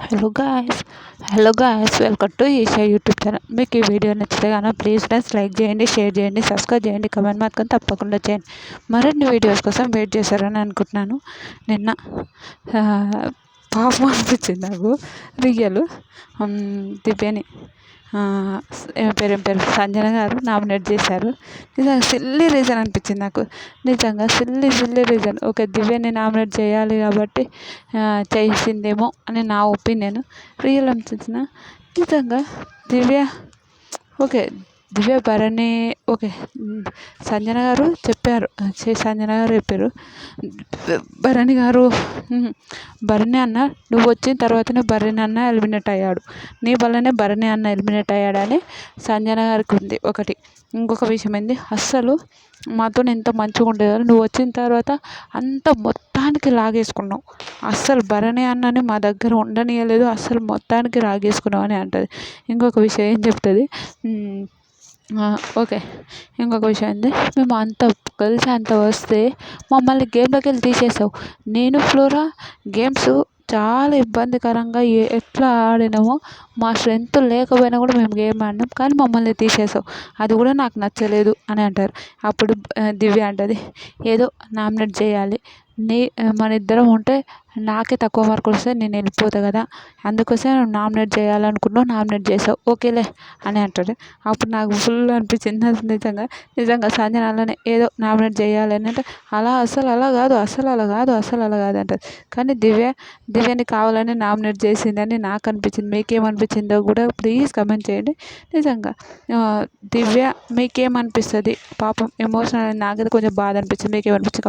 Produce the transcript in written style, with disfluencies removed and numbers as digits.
Hello guys welcome to Isha YouTube channel. మీకు ఈ వీడియో నచ్చితే కనుక ప్లీజ్ ఫ్రెండ్స్ లైక్ చేయండి, షేర్ చేయండి, సబ్స్క్రైబ్ చేయండి, కమెంట్ మాత్రం తప్పకుండా చేయండి. మరిన్ని వీడియోస్ కోసం వెయిట్ చేశారని అనుకుంటున్నాను. నిన్న పాపం అనిపించింది నాకు. రియల్ దివ్యని ఏం పేరు సంజన గారు నామినేట్ చేశారు. నిజంగా సిల్లీ రీజన్ అనిపించింది నాకు. నిజంగా సిల్లీ రీజన్. ఓకే, దివ్యని నామినేట్ చేయాలి కాబట్టి చేసిందేమో అని నా ఒపీనియన్. రియల్ అనిపించిన నిజంగా దివ్య ఓకే, దివ్య భరణి ఓకే. సంజన గారు చెప్పారు, భరణి గారు భరణి అన్న నువ్వు వచ్చిన తర్వాతనే భరణి అన్న ఎలిమినేట్ అయ్యాడు, నీ వల్లనే భరణి అన్న ఎలిమినేట్ అయ్యాడని సంజన గారికి ఉంది ఒకటి. ఇంకొక విషయం ఏంది, అస్సలు మాతో ఎంత మంచిగా ఉండేవారు, నువ్వు వచ్చిన తర్వాత అంత మొత్తానికి లాగేసుకున్నావు, అస్సలు భరణి అన్నని మా దగ్గర ఉండనీయలేదు, అస్సలు మొత్తానికి లాగేసుకున్నావు అని అంటుంది. ఇంకొక విషయం ఏం చెప్తుంది, ఓకే ఇంకొక విషయం ఏంది, మేము అంత కలిసి అంత వస్తే మమ్మల్ని గేమ్లోకి వెళ్ళి తీసేసావు. నేను ఫ్లోరా గేమ్స్ చాలా ఇబ్బందికరంగా ఎట్లా ఆడినామో, మా స్ట్రెంత్ లేకపోయినా కూడా మేము గేమ్ ఆడినాం, కానీ మమ్మల్ని తీసేసావు, అది కూడా నాకు నచ్చలేదు అని అంటారు. అప్పుడు దివ్య అంటుంది, ఏదో నామినేట్ చేయాలి, మన ఇద్దరం ఉంటే నాకే తక్కువ మార్కులు వస్తే నేను వెళ్ళిపోతా కదా, అందుకోసం నువ్వు నామినేట్ చేయాలనుకున్నావు, నామినేట్ చేసావు, ఓకేలే అని అంటాడు. అప్పుడు నాకు ఫుల్ అనిపించింది నిజంగా సంజన అలానే ఏదో నామినేట్ చేయాలి అని అంటే, అసలు అలా కాదు అంటారు. కానీ దివ్యని కావాలని నామినేట్ చేసిందని నాకు అనిపించింది. మీకేమనిపించిందో కూడా ప్లీజ్ కమెంట్ చేయండి. నిజంగా దివ్య మీకేమనిపిస్తుంది, పాపం ఎమోషనల్ నాకైతే కొంచెం బాధ అనిపించింది. మీకేమనిపించింది?